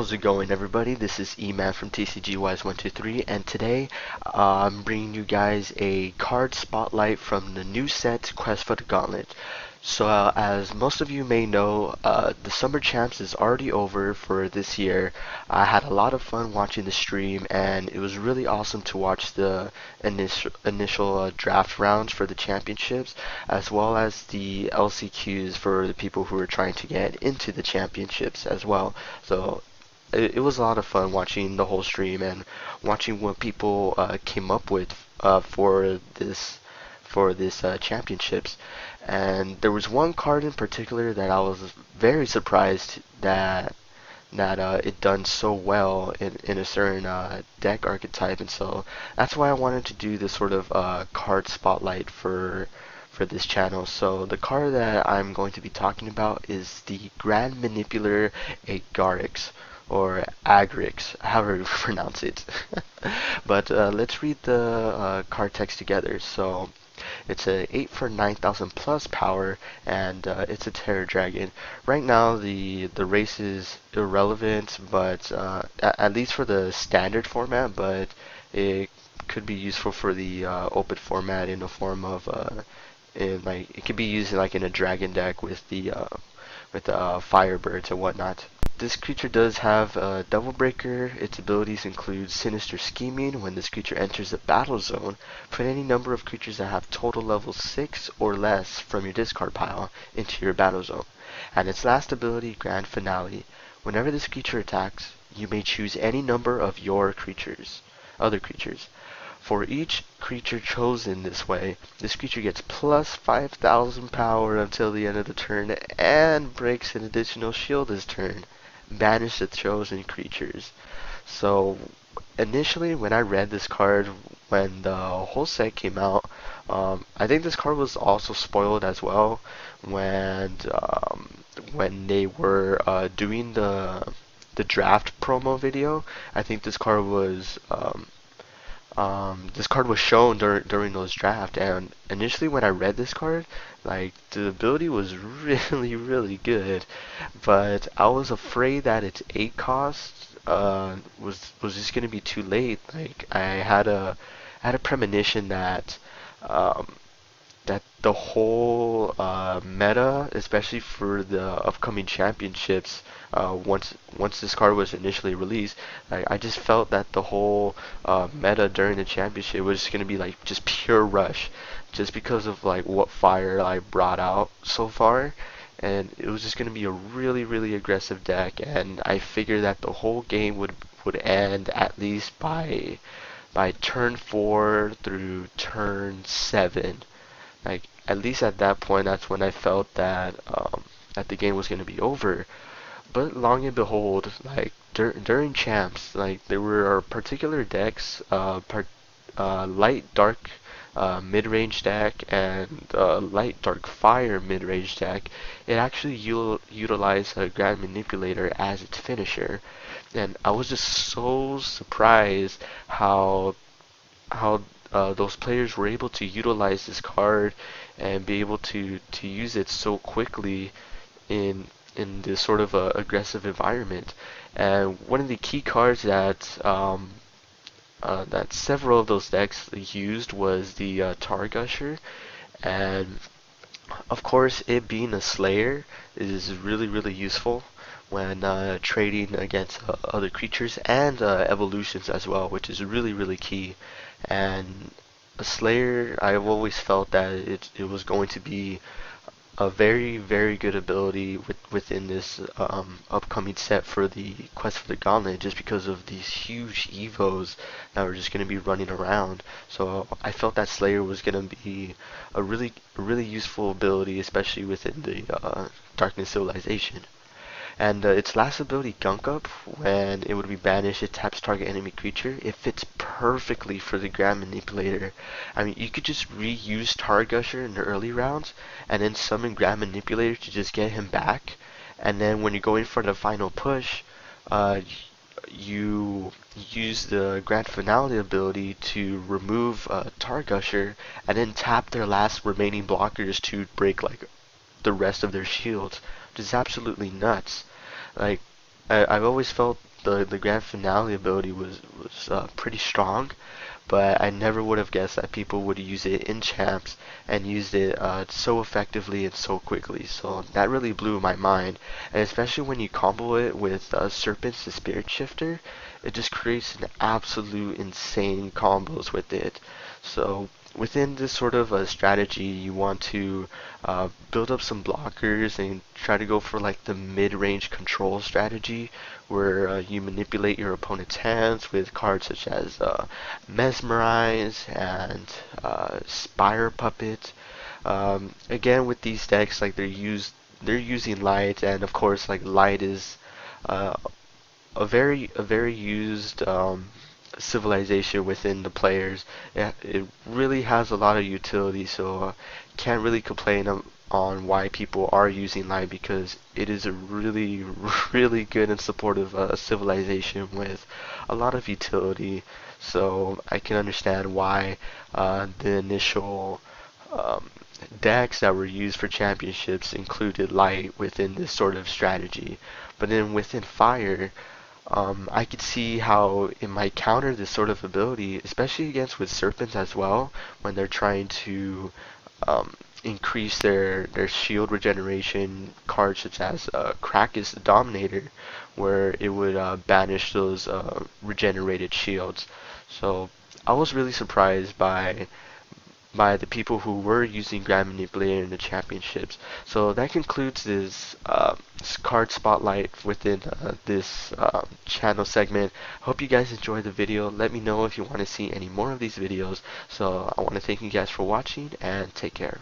How's it going, everybody? This is E-Man from TCGWise123, and today I'm bringing you guys a card spotlight from the new set, Quest for the Gauntlet. So, as most of you may know, the Summer Champs is already over for this year. I had a lot of fun watching the stream, and it was really awesome to watch the initial draft rounds for the championships, as well as the LCQs for the people who are trying to get into the championships as well. So it was a lot of fun watching the whole stream and watching what people came up with for this championships. And there was one card in particular that I was very surprised that it done so well in a certain deck archetype, and so that's why I wanted to do this sort of card spotlight for this channel. So the card that I'm going to be talking about is the Grand Manipulator Agaryx, or Agaryx, however you pronounce it. But let's read the card text together. So it's a 8 for 9,000 plus power, and it's a Terror Dragon. Right now, the race is irrelevant, but at least for the standard format. But it could be useful for the open format in the form of it could be used like in a dragon deck with the Firebirds and whatnot. This creature does have a Double Breaker. Its abilities include Sinister Scheming. When this creature enters the battle zone, put any number of creatures that have total level 6 or less from your discard pile into your battle zone. And its last ability, Grand Finale. Whenever this creature attacks, you may choose any number of your other creatures. For each creature chosen this way, this creature gets plus 5,000 power until the end of the turn and breaks an additional shield this turn. Banish the chosen creatures. So initially when I read this card when the whole set came out, I think this card was also spoiled as well when they were doing the draft promo video. I think this card was shown during those drafts, and initially when I read this card, like, the ability was really good, but I was afraid that its 8 cost was just gonna be too late. Like, I had a premonition that um, that the whole meta, especially for the upcoming championships, once this card was initially released, I just felt that the whole meta during the championship was just gonna be like just pure rush, just because of like what fire I brought out so far, and it was just gonna be a really aggressive deck, and I figured that the whole game would end at least by turn 4 through turn 7. Like, at least at that point, that's when I felt that that the game was going to be over. But long and behold, like during champs, like there were particular decks, light dark mid-range deck and light dark fire mid-range deck. It actually utilized a Grand Manipulator as its finisher, and I was just so surprised how those players were able to utilize this card and be able to use it so quickly in this sort of aggressive environment. And one of the key cards that several of those decks used was the Targusher, and of course, it being a Slayer is really useful when trading against other creatures and evolutions as well, which is really key. And a Slayer, I've always felt that it was going to be a very good ability within this upcoming set for the Quest for the Gauntlet, just because of these huge evos that were just going to be running around. So I felt that Slayer was going to be a really useful ability, especially within the Darkness Civilization. And its last ability, Gunk Up, when it would be banished, it taps target enemy creature. It fits perfectly for the Grand Manipulator. I mean, you could just reuse Targusher in the early rounds, and then summon Grand Manipulator to just get him back. And then when you're going for the final push, you use the Grand Finale ability to remove Targusher, and then tap their last remaining blockers to break like the rest of their shields, which is absolutely nuts. Like, I've always felt the grand finale ability was pretty strong, but I never would have guessed that people would use it in champs and used it so effectively and so quickly. So that really blew my mind, and especially when you combo it with Serpent's the Spirit Shifter, it just creates an absolute insane combos with it. So within this sort of a strategy, you want to build up some blockers and try to go for like the mid-range control strategy, where you manipulate your opponent's hands with cards such as Mesmerize and Spire Puppet. Again, with these decks, like they're using light, and of course, like light is uh, a very used civilization within the players. It really has a lot of utility, so can't really complain on why people are using light, because it is a really really good and supportive civilization with a lot of utility. So I can understand why the initial um, decks that were used for championships included light within this sort of strategy. But then within fire, I could see how it might counter this sort of ability, especially against with serpents as well, when they're trying to increase their shield regeneration cards such as Krakus the Dominator, where it would banish those regenerated shields. So I was really surprised by the people who were using Grand Manipulator in the championships. So that concludes this card spotlight within this channel segment. Hope you guys enjoyed the video. Let me know if you want to see any more of these videos. So I want to thank you guys for watching, and take care.